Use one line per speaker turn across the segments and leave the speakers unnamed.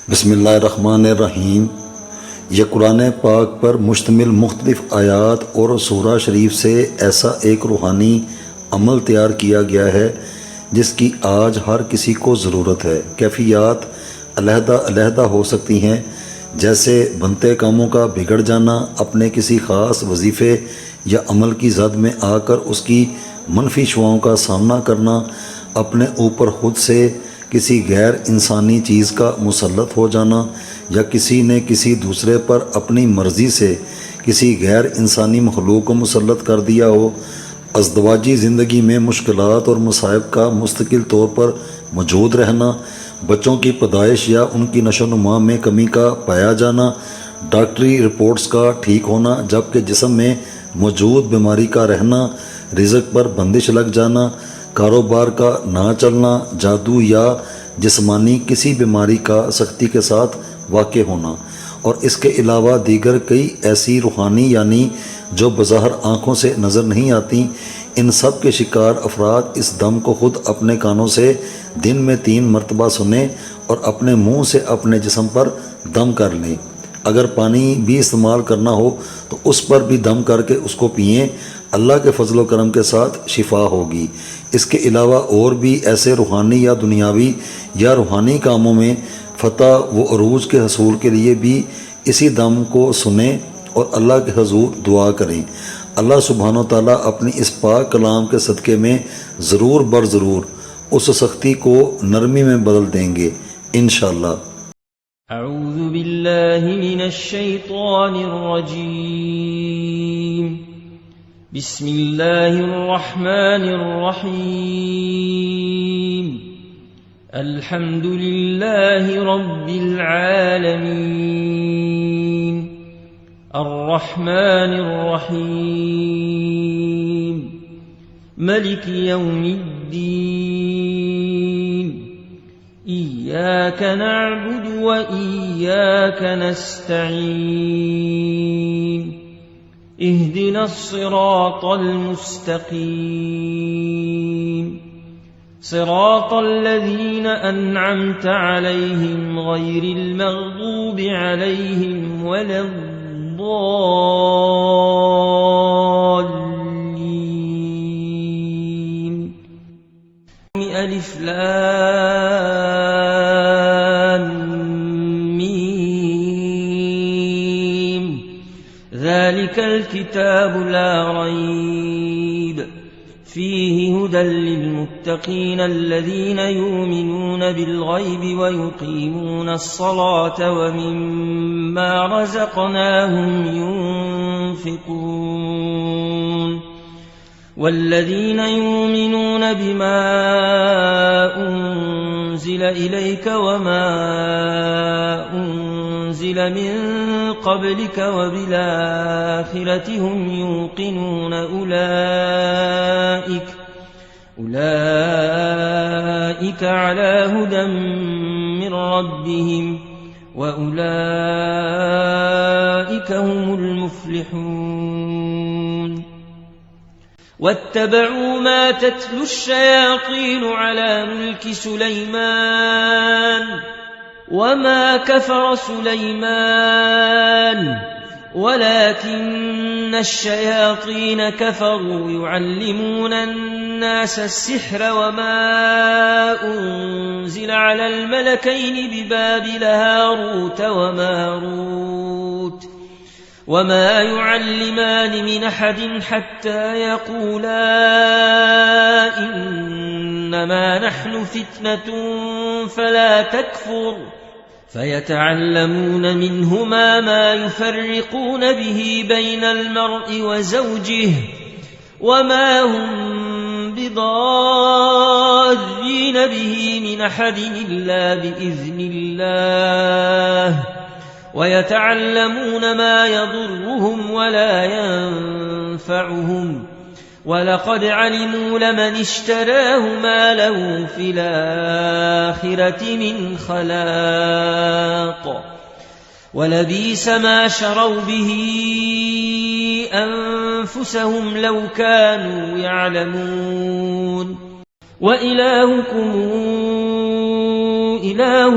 बिस्मिल्लाहिर्रहमानिर्रहीम। यह कुरान पाक पर मुश्तमिल मुख्तलिफ आयात और सूरा शरीफ से ऐसा एक रूहानी अमल तैयार किया गया है जिसकी आज हर किसी को ज़रूरत है। कैफियत अलहदा हो सकती हैं, जैसे बनते कामों का बिगड़ जाना, अपने किसी ख़ास वजीफ़े या अमल की जद में आकर उसकी मनफी शुआओं का सामना करना, अपने ऊपर ख़ुद से किसी गैर इंसानी चीज़ का मुसल्लत हो जाना, या किसी ने किसी दूसरे पर अपनी मर्ज़ी से किसी गैर इंसानी मखलूक को मुसल्लत कर दिया हो। अज़दवाजी ज़िंदगी में मुश्किलात और मसाइब का मुस्तकिल तौर पर मौजूद रहना, बच्चों की पैदाइश या उनकी नशोनुमा में कमी का पाया जाना, डॉक्टरी रिपोर्ट्स का ठीक होना जबकि जिस्म में मौजूद बीमारी का रहना, रिज़्क़ पर बंदिश लग जाना, कारोबार का ना चलना, जादू या जिस्मानी किसी बीमारी का सख्ती के साथ वाक़े होना, और इसके अलावा दीगर कई ऐसी रूहानी यानी जो बज़ाहिर आँखों से नज़र नहीं आती, इन सब के शिकार अफराद इस दम को ख़ुद अपने कानों से दिन में 3 मरतबा सुने और अपने मुँह से अपने जिस्म पर दम कर लें। अगर पानी भी इस्तेमाल करना हो तो उस पर भी दम करके उसको पिएं। अल्लाह के फजल व करम के साथ शिफा होगी। इसके अलावा और भी ऐसे रूहानी या दुनियावी या रूहानी कामों में फ़तह व अरूज के हसूल के लिए भी इसी दम को सुने और अल्लाह के हजूर दुआ करें। अल्लाह सुब्हानो तआला अपनी इस पाक कलाम के सदक़े में ज़रूर बर ज़रूर उस सख्ती को नरमी में बदल देंगे इंशाअल्लाह।
अऊज़ु बिल्लाहि मिनश शैतानिर रजीम। बिस्मिल्लाहिर रहमानिर रहीम। अल्हम्दुलिल्लाहि रब्बिल आलमीन। अर्रहमानिर रहीम। मलिकि यौमिद्दीन। इय्याक नअबुदु व इय्याक नस्तईन। इहदिनस सिरातल मुस्तकीम। सिरातल लज़ीना अनअमत अलैहिम गैरिल मग़दूबि अलैहिम वलद्दाल्लीन। अलिफ लाम मीम। ज़ालिकल किताबु ला रैब فيه هدى للمتقين الذين يؤمنون بالغيب ويقيمون الصلاة ومما رزقناهم ينفقون والذين يؤمنون بما أنزل إليك وما أنزل من قبلك وبالآخرة هم يوقنون أولئك على هدى من ربهم وأولئك هم المفلحون. واتبعوا ما تتلو الشياطين على ملك سليمان وما كفر سليمان ولكن الشياطين كفروا يعلمون الناس السحر وما أنزل على الملكين ببابل هاروت وماروت وما يعلمان من أحد حتى يقولا إنما نحن فتنة فلا تكفر فيتعلمون منهما ما يفرقون به بين المرء وزوجه وما هم بضارين به من أحد إلا بإذن الله ويتعلمون ما يضرهم ولا ينفعهم ولقد علموا لمن اشتراه ما له في الآخرة من خلاق ولبئس ما شروا به أنفسهم لو كانوا يعلمون. وإلهكم إله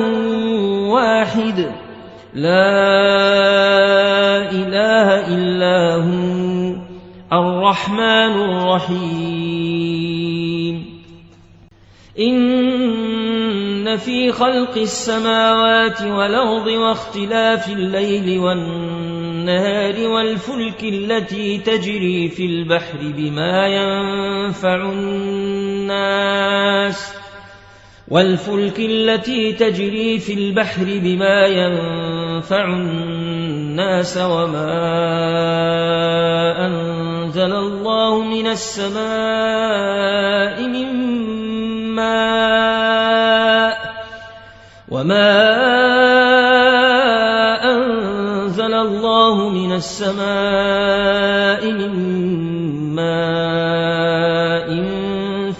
واحد واحد لا إله إلا هو الرحمن الرحيم إن في خلق السماوات والأرض واختلاف الليل والنهار والفلك التي تجري في البحر بما ينفع الناس وما أنزل الله من السماء من ماء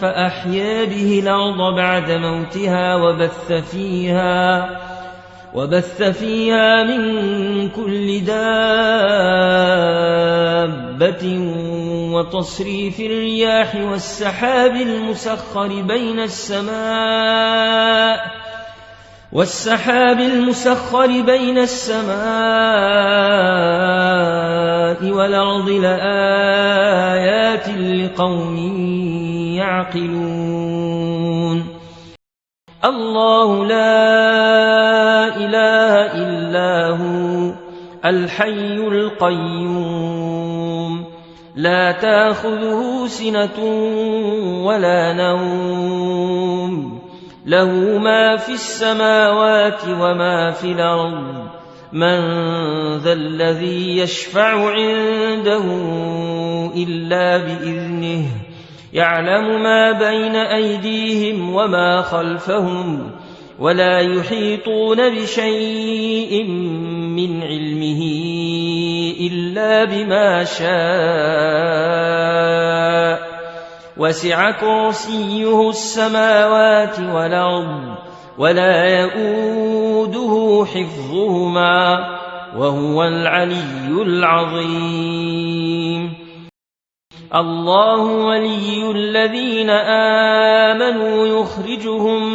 فأحيا به الأرض بعد موتها وبث فيها من كل دابة وتصريف الرياح والسحاب المسخر بين السماء والأرض لآيات لقوم يعقلون الله لا إله إلا هو الحي القيوم لا تأخذه سنة ولا نوم له ما في السماوات وما في الأرض من ذا الذي يشفع عنده إلا بإذنه يعلم ما بين أيديهم وما خلفهم ولا يحيطون بشيء من علمه إلا بما شاء وسع كرسيه السماوات والأرض ولا يؤوده حفظهما وهو العلي العظيم الله ولي الذين آمنوا يخرجهم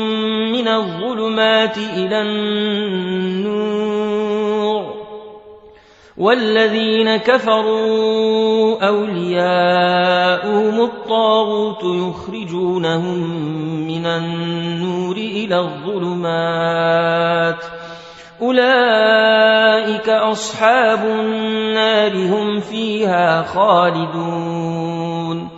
من الظلمات إلى النور والذين كفروا أولياؤهم الطاغوت يخرجونهم من النور إلى الظلمات أولئك أصحاب النار هم فيها خالدون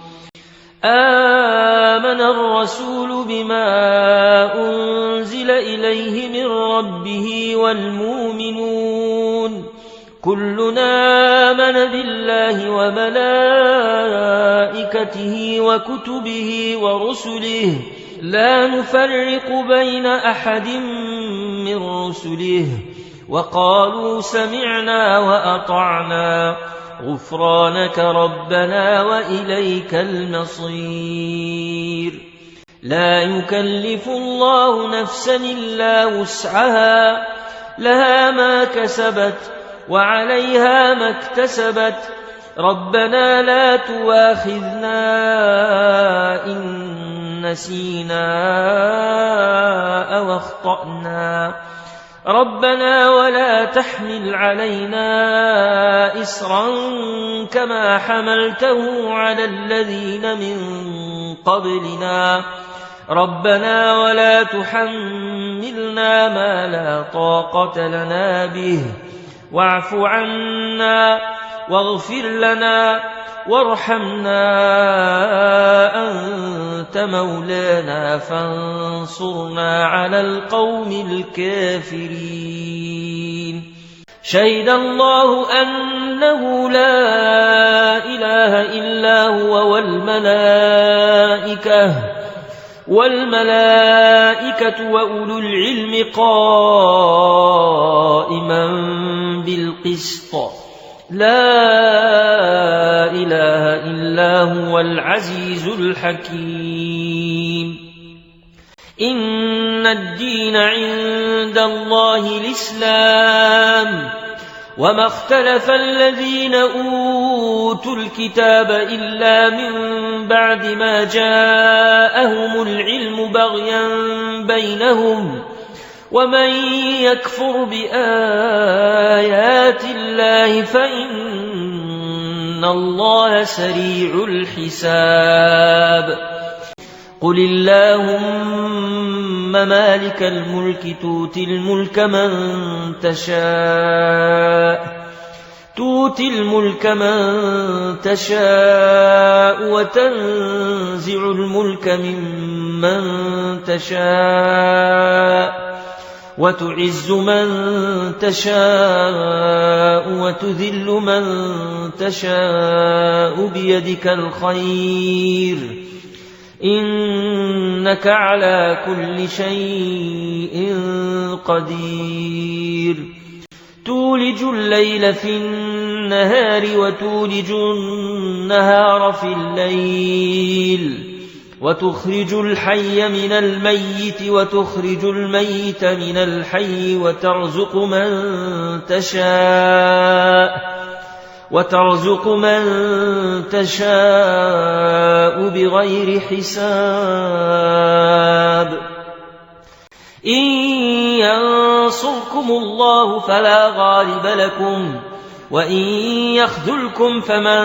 آمن الرسول بما أنزل إليه من ربه والمؤمنون كلنا آمن بالله وملائكته وكتبه ورسله لا نفرق بين أحد من رسله وقالوا سمعنا وأطعنا غفرانك ربنا وإليك المصير لا يكلف الله نفسا إلا وسعها لها ما كسبت وعليها ما اكتسبت ربنا لا تواخذنا إن نسينا أو أخطأنا ربنا ولا تحمل علينا إصرا كما حملته على الذين من قبلنا ربنا ولا تحملنا ما لا طاقة لنا به واعف عنا واغفر لنا وارحمنا أنت مولانا فانصرنا على القوم الكافرين شهد الله أنه لا إله إلا هو والملائكة وأولو العلم قائما بالقسط لا إله إلا هو العزيز الحكيم إن الدين عند الله الإسلام وما اختلف الذين أوتوا الكتاب إلا من بعد ما جاءهم العلم بغيا بينهم ومن يكفر بآيات الله فإن الله سريع الحساب قل اللهم مالك الملك تؤتي الملك من تشاء وتنزع الملك ممن تشاء وتعز من تشاء وتذل من تشاء بيدك الخير إنك على كل شيء قدير تولج الليل في النهار وتولج النهار في الليل وتخرج الحي من الميت وتخرج الميت من الحي وترزق من تشاء بغير حساب إن ينصركم الله فلا غالب لكم وإن يخذلكم فمن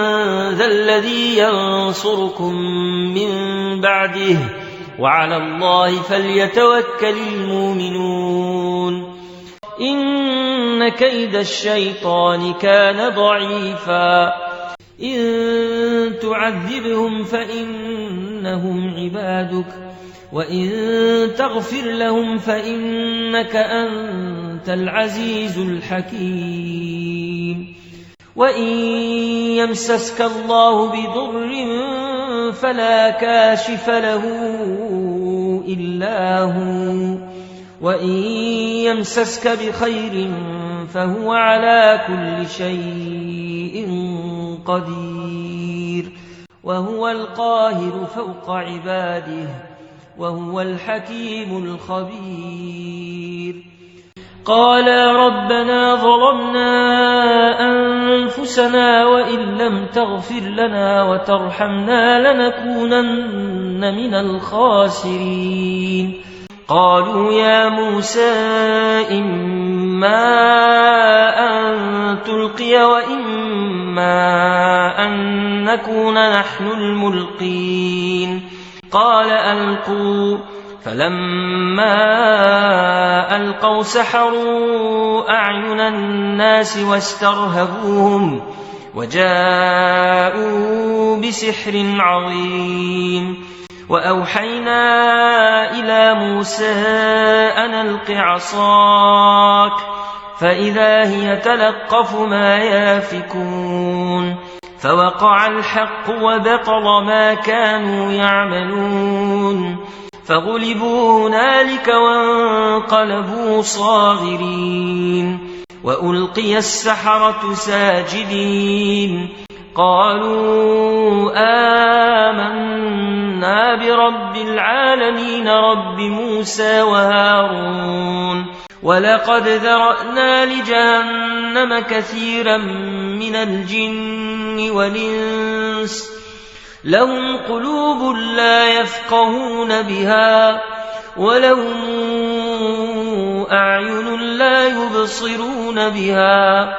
ذا الذي ينصركم من بعده وعلى الله فليتوكل المؤمنون إن كيد الشيطان كان ضعيفا إن تعذبهم فإنهم عبادك وإن تغفر لهم فإنك أنت العزيز الحكيم وإن يمسسك الله بضر فلا كاشف له إلا هو وإن يمسسك بخير فهو على كل شيء قدير وهو القاهر فوق عباده وهو الحكيم الخبير قالا ربنا ظلمنا أنفسنا وإن لم تغفر لنا وترحمنا لنكونن من الخاسرين قالوا يا موسى إما أن تلقي وإما أن نكون نحن الملقين قال ألقوا فلما ألقوا سحروا أعين الناس واسترهبوهم وجاءوا بسحر عظيم وأوحينا إلى موسى أن ألق عصاك فإذا هي تلقف ما يافكون فوقع الحق وبطل ما كانوا يعملون فغلبوا هنالك وانقلبوا صاغرين وألقي السحرة ساجدين قالوا آمنا برب العالمين رب موسى وهارون ولقد ذرأنا لجهنم كثيرا من الجن والإنس لهم قلوب لا يفقهون بها ولهم أعين لا يبصرون بها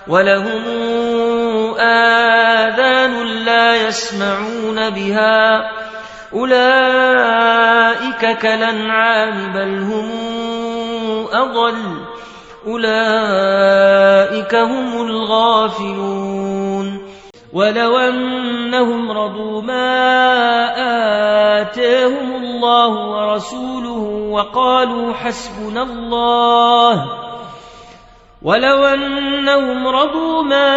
ولهم آذان لا يسمعون بها أولئك كالأنعام بل هم أضل أولئك هم الغافلون ولو أنهم رضوا ما آتاهم الله ورسوله وقالوا حسبنا الله ولو أنهم رضوا ما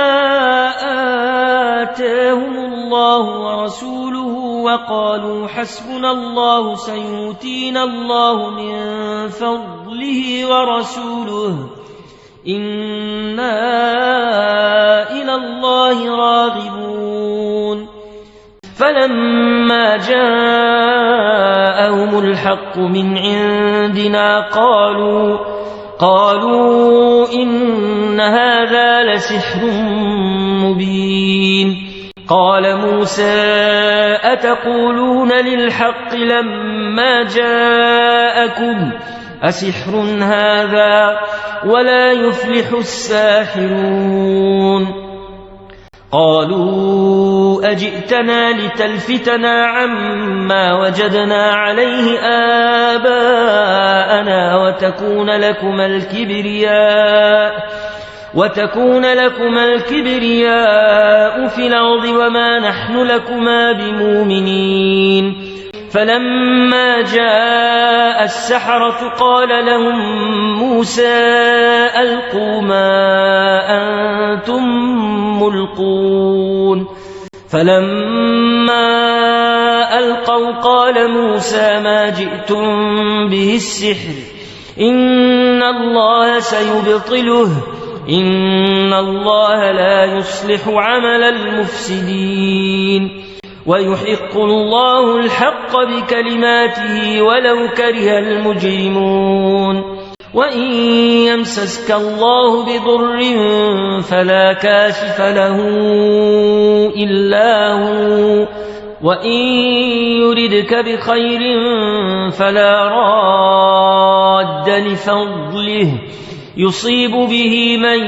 آتاهم الله ورسوله وقالوا حسبنا الله سيؤتينا الله من فضله ورسوله إنا إلى الله راغبون فلما جاءهم الحق من عندنا قالوا إن هذا لسحر مبين قال موسى أتقولون للحق لما جاءكم أسحر هذا ولا يفلح الساحرون قالوا أجئتنا لتلفتنا عما وجدنا عليه آباءنا وتكون لكما الكبرياء في الأرض وما نحن لكما بمؤمنين فلما جاء السحرة قال لهم موسى ألقوا ما أنتم ملقون فلما ألقوا قال موسى ما جئتم به السحر إن الله سيبطله إن الله لا يصلح عمل المفسدين ويحق الله الحق بكلماته ولو كره المجرمون وإن يمسسك الله بضر فلا كاشف له إلا هو وإن يردك بخير فلا راد لفضله يصيب به من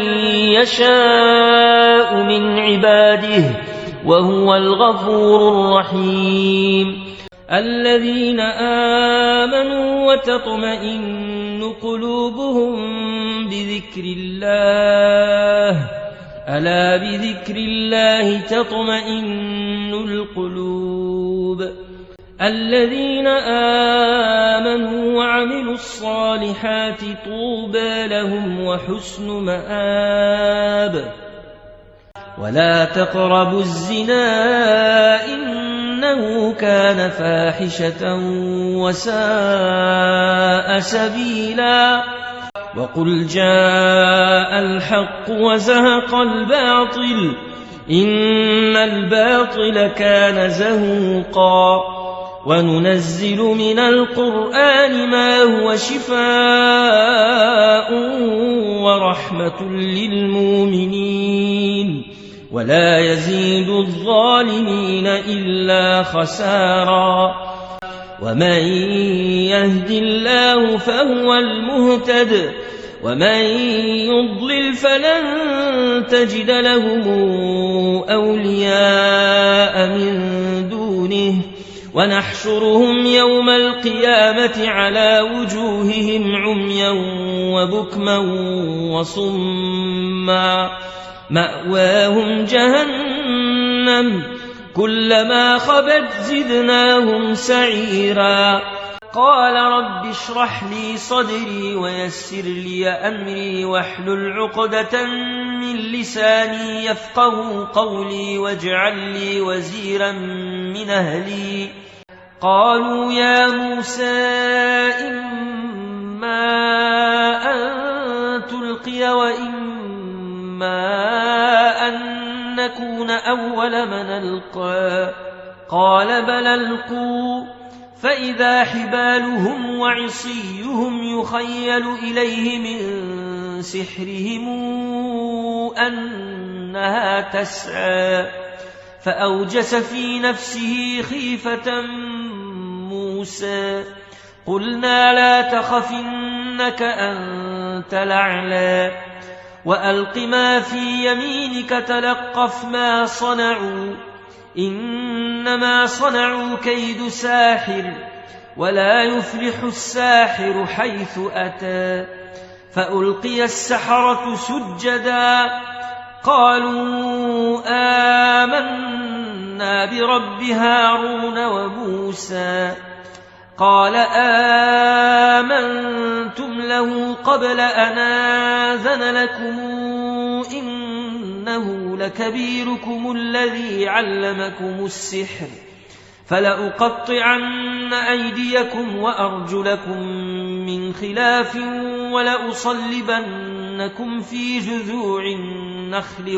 يشاء من عباده وهو الغفور الرحيم الذين آمنوا وتطمئن قلوبهم بذكر الله ألا بذكر الله تطمئن القلوب الذين آمنوا وعملوا الصالحات طوبى لهم وحسن مآب ولا تقربوا الزنا إنه كان فاحشة وساء سبيلا وقل جاء الحق وزهق الباطل إن الباطل كان زهوقا وننزل من القرآن ما هو شفاء ورحمة للمؤمنين ولا يزيد الظالمين إلا خسارا ومن يهد الله فهو المهتد ومن يضلل فلن تجد لهم أولياء من دونه ونحشرهم يوم القيامة على وجوههم عميا وبكما وصما مأواهم جهنم كلما خبت زدناهم سعيرا قال رب اشرح لي صدري ويسر لي أمري واحلل عقدة من لساني يفقه قولي واجعل لي وزيرا من أهلي قالوا يا موسى إما أن تلقي وإما أن نكون أول من ألقى قال بل ألقوا فإذا حبالهم وعصيهم يخيل إليه من سحرهم أنها تسعى فأوجس في نفسه خيفة موسى قلنا لا تخف إنك أنت الأعلى وألق ما في يمينك تلقف ما صنعوا إنما صنعوا كيد ساحر ولا يفلح الساحر حيث أتى فألقي السحرة سجدا قالوا آمنا برب هارون وموسى قال آمنتم له قبل أن آذن لكم إنه لكبيركم الذي علمكم السحر فلأقطعن أيديكم وأرجلكم من خلاف ولأصلبنكم في جذوع النخل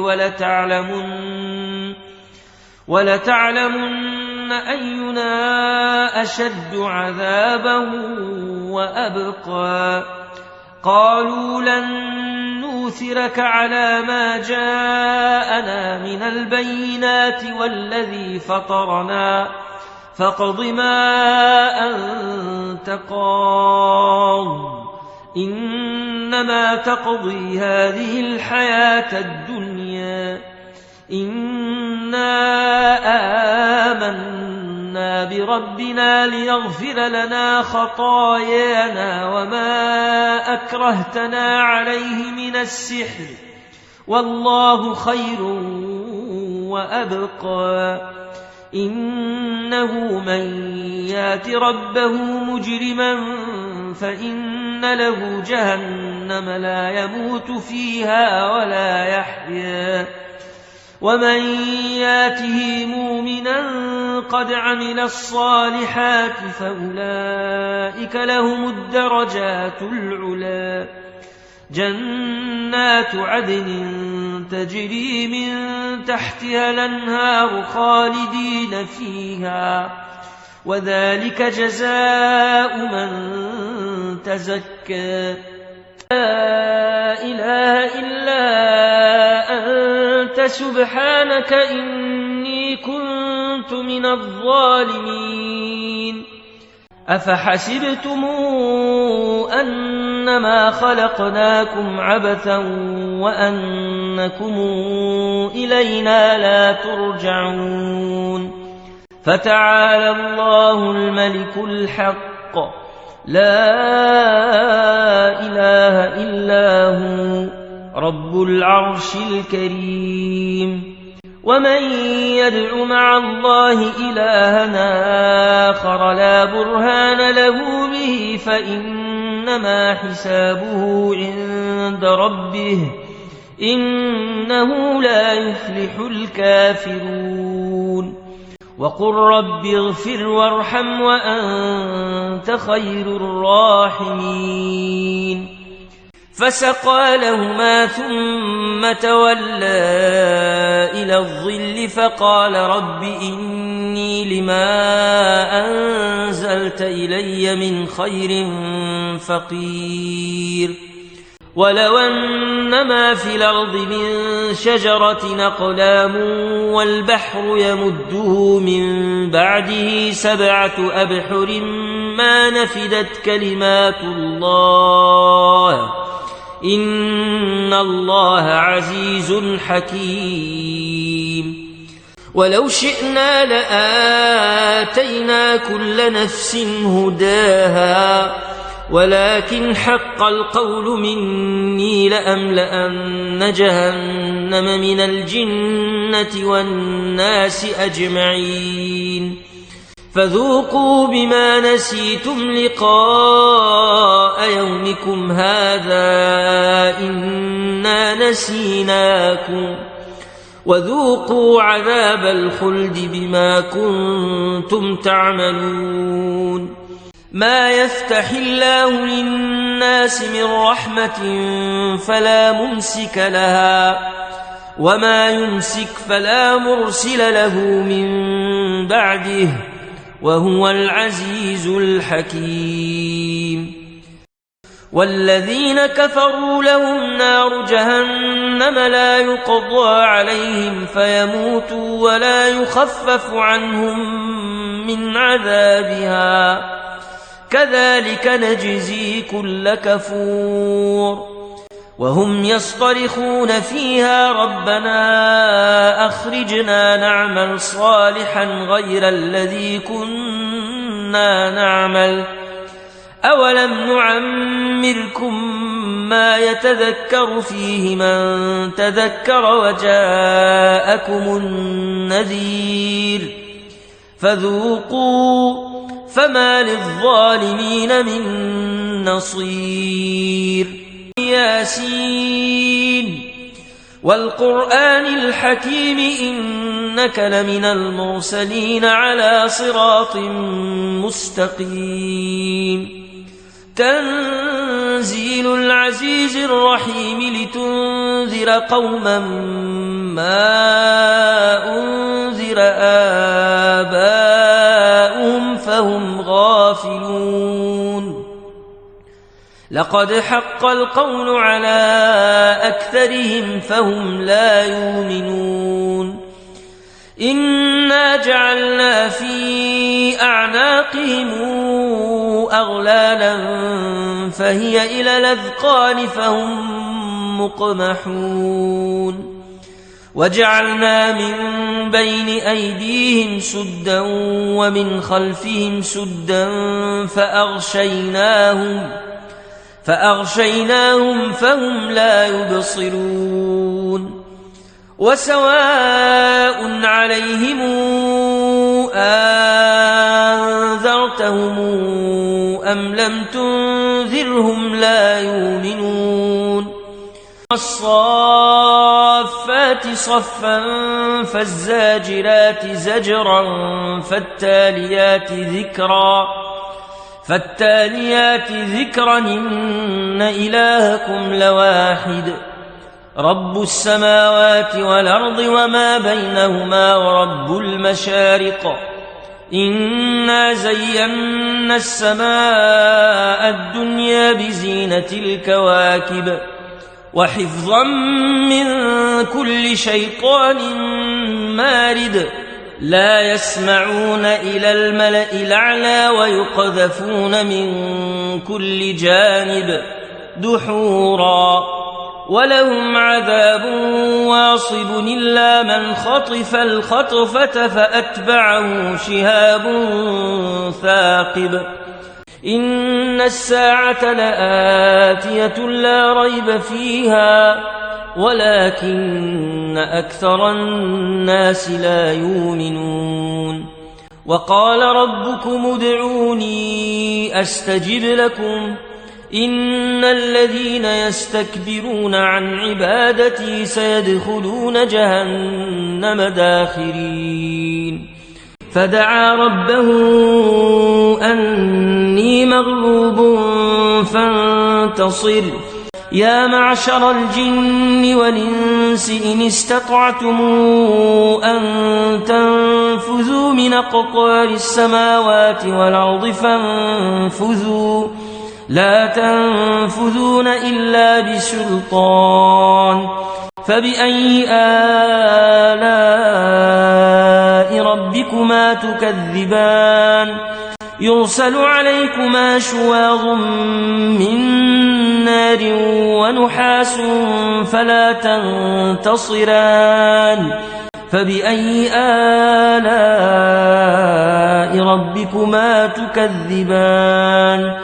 ولتعلمن أينا أشد عذابا وأبقى قالوا لن نؤثرك على ما جاءنا من البينات والذي فطرنا فاقض ما أنت قاض إنما تقضي هذه الحياة الدنيا إنا آمنا بربنا ليغفر لنا خطايانا وما أكرهتنا عليه من السحر والله خير وأبقى إنه من يات ربه مجرما فإن له جهنم لا يموت فيها ولا يحيا ومن ياته مؤمنا قد عمل الصالحات فأولئك لهم الدرجات العلى جنات عدن تجري من تحتها الأنهار خالدين فيها وذلك جزاء من تزكى لا إله إلا أنت سبحانك إني كنت من الظالمين أفحسبتم أنما خلقناكم عبثا وأنكم إلينا لا ترجعون فتعالى الله الملك الحق لا إله إلا هو رب العرش الكريم ومن يدع مع الله إلها آخر لا برهان له به فإنما حسابه عند ربه إنه لا يفلح الكافرون وقل رب اغفر وارحم وأنت خير الراحمين فسقى لهما ثم تولى إلى الظل فقال رب إني لما أنزلت إلي من خير فقير ولو أن ما في الأرض من شجرة أقلام والبحر يمده من بعده 7 أبحر ما نفدت كلمات الله إن الله عزيز حكيم ولو شئنا لآتينا كل نفس هداها ولكن حق القول مني لأملأن جهنم من الجنة والناس أجمعين فذوقوا بما نسيتم لقاء يومكم هذا إنا نسيناكم وذوقوا عذاب الخلد بما كنتم تعملون ما يفتح الله للناس من رحمة فلا ممسك لها وما يمسك فلا مرسل له من بعده وهو العزيز الحكيم والذين كفروا لهم نار جهنم لا يقضى عليهم فيموتوا ولا يخفف عنهم من عذابها كذلك نجزي كل كفور وهم يصطرخون فيها ربنا أخرجنا نعمل صالحا غير الذي كنا نعمل أولم نعمركم ما يتذكر فيه من تذكر وجاءكم النذير فذوقوا فما للظالمين من نصير ياسين والقرآن الحكيم إنك لمن المرسلين على صراط مستقيم تنزيل العزيز الرحيم لتنذر قوما ما أنذر آباؤهم فهم غافلون لقد حق القول على أكثرهم فهم لا يؤمنون إنا جعلنا في أعناقهم أغلالا فهي إلى الأذقان فهم مقمحون وجعلنا من بين أيديهم سدا ومن خلفهم سدا فأغشيناهم فهم لا يبصرون وسواء عليهم أنذرتهم أم لم تنذرهم لا يؤمنون والصافات صفا فالزاجرات زجرا فالتاليات ذكرا إن إلهكم لواحد رب السماوات والأرض وما بينهما ورب المشارق إنا زينا السماء الدنيا بزينة الكواكب وحفظا من كل شيطان مارد لا يسمعون إلى الملأ الأعلى ويقذفون من كل جانب دحورا ولهم عذاب واصب إلا من خطف الخطفة فأتبعه شهاب ثاقب إن الساعة لآتية لا ريب فيها ولكن أكثر الناس لا يؤمنون وقال ربكم ادعوني أستجب لكم إن الذين يستكبرون عن عبادتي سيدخلون جهنم داخرين فدعا ربه أني مغلوب فانتصر يا معشر الجن والإنس إن استطعتم أن تنفذوا من أقطار السماوات والأرض فانفذوا لا تنفذون إلا بسلطان فبأي آلاء ربكما تكذبان يرسل عليكما شواظ من نار ونحاس فلا تنتصران فبأي آلاء ربكما تكذبان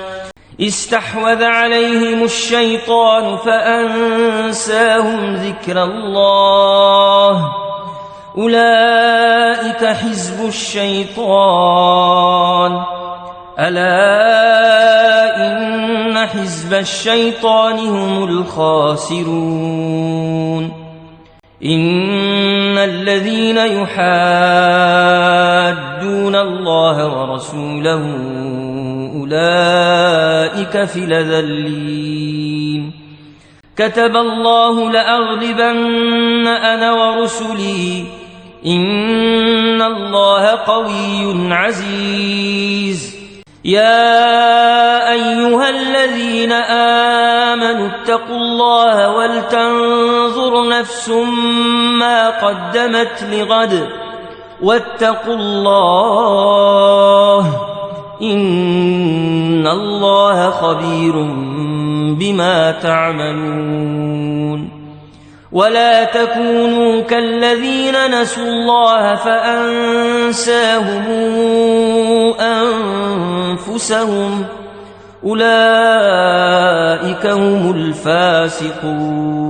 استحوذ عليهم الشيطان فأنساهم ذكر الله أولئك حزب الشيطان ألا إن حزب الشيطان هم الخاسرون إن الذين يحادون الله ورسوله أولئك في الأذلين كتب الله لأغلبن أنا ورسلي إن الله قوي عزيز يا أيها الذين آمنوا اتقوا الله ولتنظر نفس ما قدمت لغد واتقوا الله إن الله خبير بما تعملون ولا تكونوا كالذين نسوا الله فأنساهم أنفسهم أولئك هم الفاسقون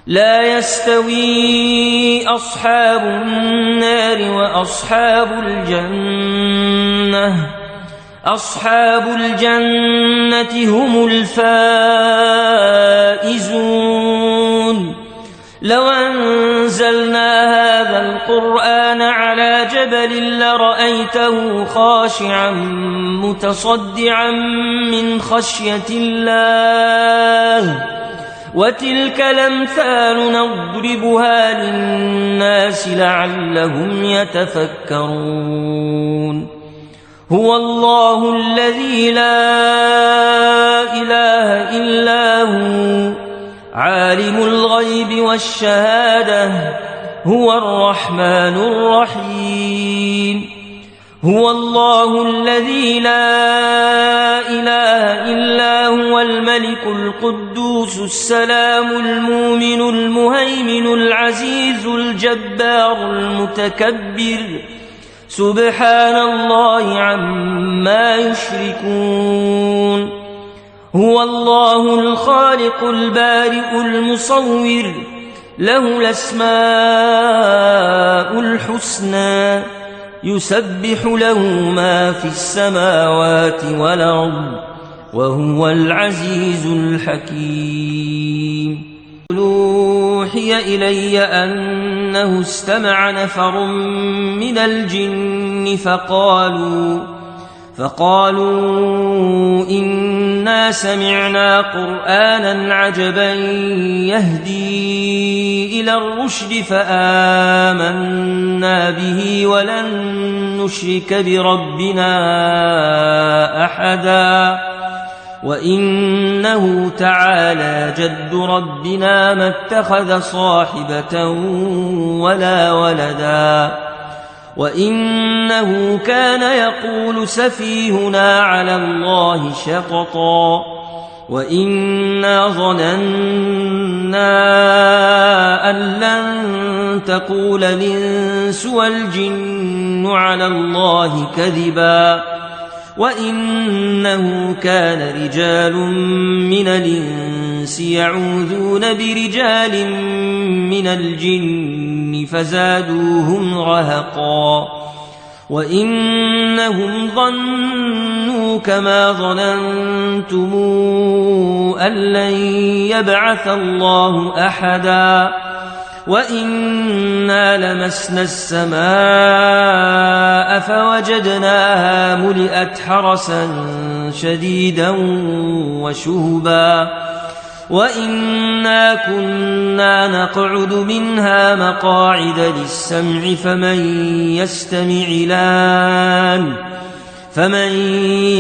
لا يستوي أصحاب النار وأصحاب الجنة أصحاب الجنة هم الفائزون لو أنزلنا هذا القرآن على جبل لرأيته خاشعا متصدعا من خشية الله وتلك الأمثال نضربها للناس لعلهم يتفكرون هو الله الذي لا إله إلا هو عالم الغيب والشهادة هو الرحمن الرحيم هو الله الذي لا إله الملك القدوس السلام المؤمن المهيمن العزيز الجبار المتكبر سبحان الله عما يشركون هو الله الخالق البارئ المصور له الأسماء الحسنى يسبح له ما في السماوات والأرض وهو العزيز الحكيم أوحي إلي أنه استمع نفر من الجن فقالوا إنا سمعنا قرآنا عجبا يهدي إلى الرشد فآمنا به ولن نشرك بربنا أحدا وإنه تعالى جد ربنا ما اتخذ صاحبة ولا ولدا وإنه كان يقول سفيهنا على الله شططا وإنا ظننا أن لن تقول الإنس والجن على الله كذبا وإنه كان رجال من الإنس يعوذون برجال من الجن فزادوهم رهقا وإنهم ظنوا كما ظننتم أن لن يبعث الله أحدا وإنا لمسنا السماء فوجدناها ملئت حرسا شديدا وشهبا وإنا كنا نقعد منها مقاعد للسمع فمن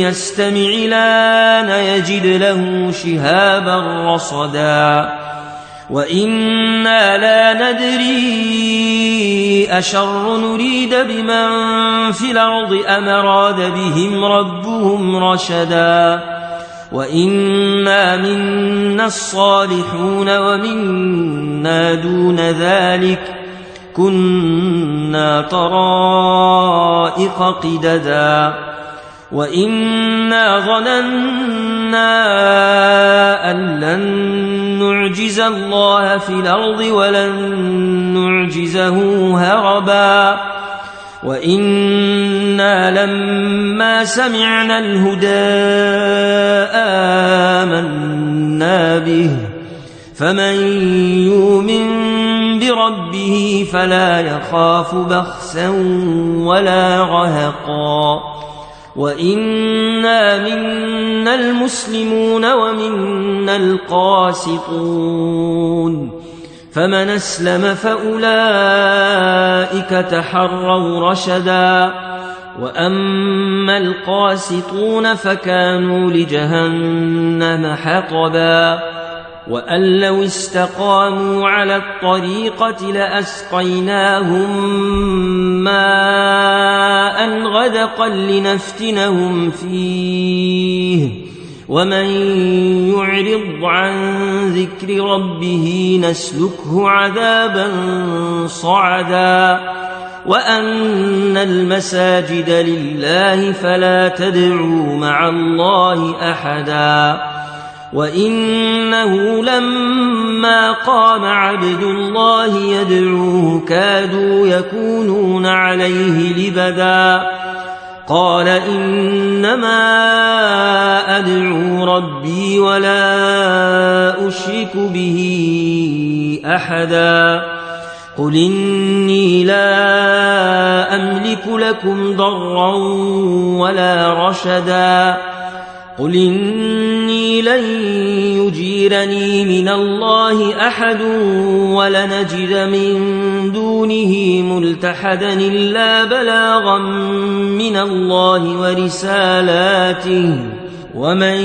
يستمع الآن يجد له شهابا رصدا وإنا لا ندري أشر نريد بمن في الأرض أم أراد بهم ربهم رشدا وإنا منا الصالحون ومنا دون ذلك كنا طرائق قددا وإنا ظننا أن لن نعجز الله في الأرض ولن نعجزه هربا وإنا لما سمعنا الهدى آمنا به فمن يؤمن بربه فلا يخاف بخسا ولا رهقا وإنا منا المسلمون ومنا القاسطون فمن أسلم فأولئك تحروا رشدا وأما القاسطون فكانوا لجهنم حطبا وأن لو استقاموا على الطريقة لأسقيناهم ماء غدقا لنفتنهم فيه ومن يعرض عن ذكر ربه نسلكه عذابا صعدا وأن المساجد لله فلا تدعوا مع الله أحدا وإنه لما قام عبد الله يدعوه كادوا يكونون عليه لبدا قال إنما أدعو ربي ولا أشرك به أحدا قل إني لا أملك لكم ضرا ولا رشدا قل إني لن يجيرني من الله أحد ولنجد من دونه ملتحدا إلا بلاغا من الله ورسالاته ومن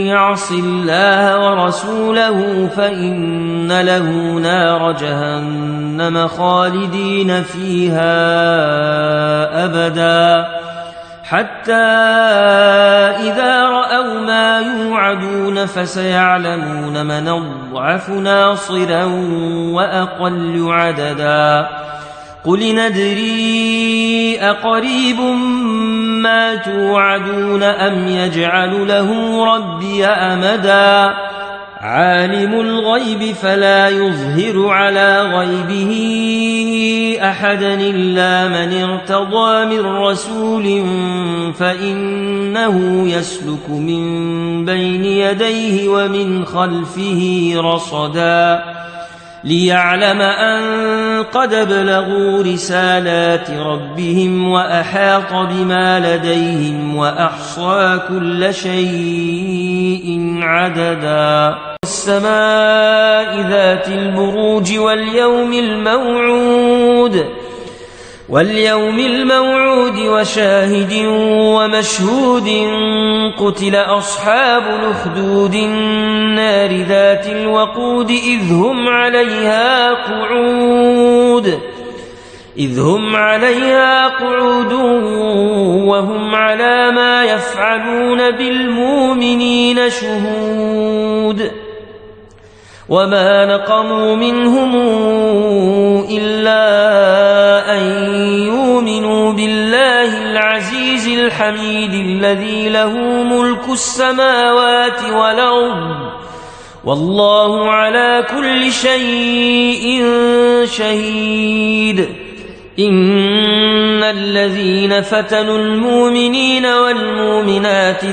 يعص الله ورسوله فإن له نار جهنم خالدين فيها أبدا حتى إذا رأوا ما يوعدون فسيعلمون من أضعف ناصرا وأقل عددا قل ندري أقريب ما توعدون أم يجعل له ربي أمدا عالم الغيب فلا يظهر على غيبه أحدا إلا من ارتضى من رسول فإنه يسلك من بين يديه ومن خلفه رصدا ليعلم أن قد بلغوا رسالات ربهم وأحاط بما لديهم وأحصى كل شيء عددا السماء ذات البروج واليوم الموعود وشاهد ومشهود قتل أصحاب الأخدود النار ذات الوقود إذ هم عليها قعود وهم على ما يفعلون بالمؤمنين شهود وما نقموا منهم إلا أن يؤمنوا بالله العزيز الحميد الذي له ملك السماوات والأرض والله على كل شيء شهيد إن الذين فتنوا المؤمنين والمؤمنات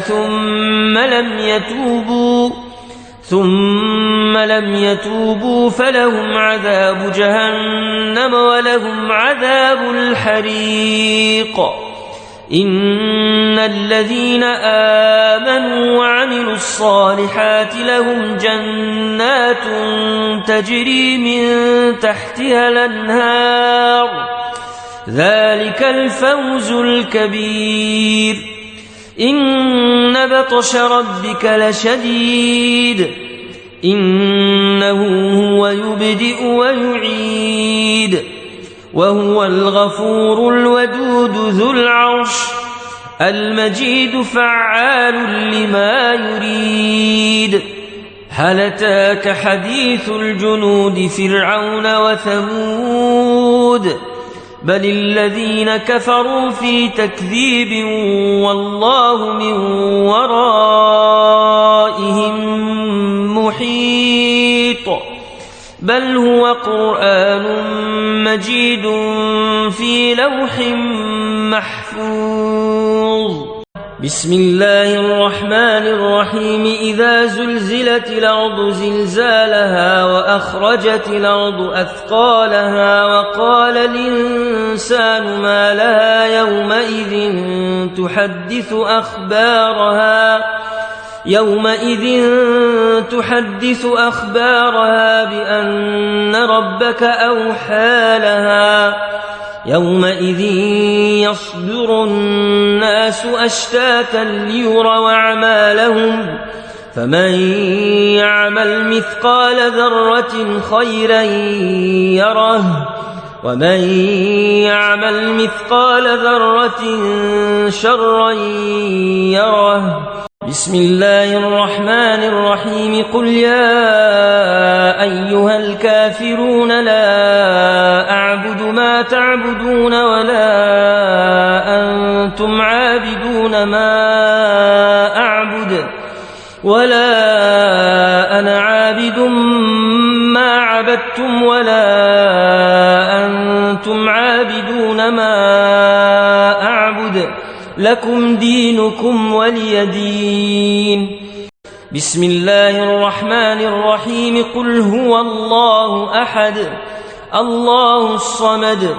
ثم لم يتوبوا فلهم عذاب جهنم ولهم عذاب الحريق إن الذين آمنوا وعملوا الصالحات لهم جنات تجري من تحتها الأنهار ذلك الفوز الكبير إن بطش ربك لشديد إنه هو يبدئ ويعيد وهو الغفور الودود ذو العرش المجيد فعال لما يريد هل أتاك حديث الجنود فرعون وثمود بل الذين كفروا في تكذيب والله من ورائهم محيط بل هو قرآن مجيد في لوح محفوظ بسم الله الرحمن الرحيم إذا زلزلت الأرض زلزالها وأخرجت الأرض أثقالها وقال الإنسان ما لها يومئذ تحدث أخبارها بأن ربك أوحى لها يومئذ يصدر الناس أشتاتا ليروا أعمالهم فمن يعمل مثقال ذرة خيرا يره ومن يعمل مثقال ذرة شرا يره بسم الله الرحمن الرحيم قل يا أيها الكافرون لا أعبد ما تعبدون ولا أنتم عابدون ما أعبد ولا أنا عابد ما عبدتم ولا أنتم عابدون ما أعبد لكم دينكم ولي دين بسم الله الرحمن الرحيم قل هو الله أحد الله الصمد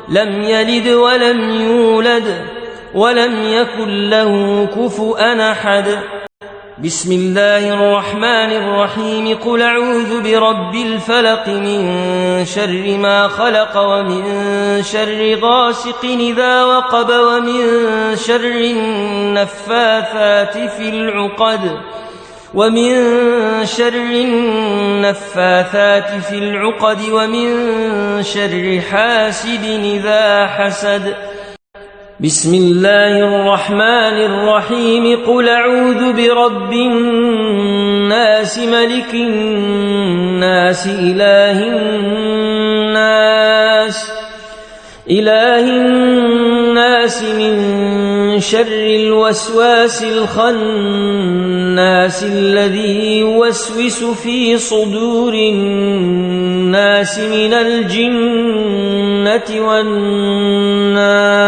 لم يلد ولم يولد ولم يكن له كفؤا أحد بسم الله الرحمن الرحيم قل أعوذ برب الفلق من شر ما خلق ومن شر غاسق إذا وقب ومن شر النفاثات في العقد ومن شر حاسد إذا حسد بسم الله الرحمن الرحيم قل أعوذ برب الناس ملك الناس إله الناس من شر الوسواس الخناس الذي يوسوس في صدور الناس من الجنة والناس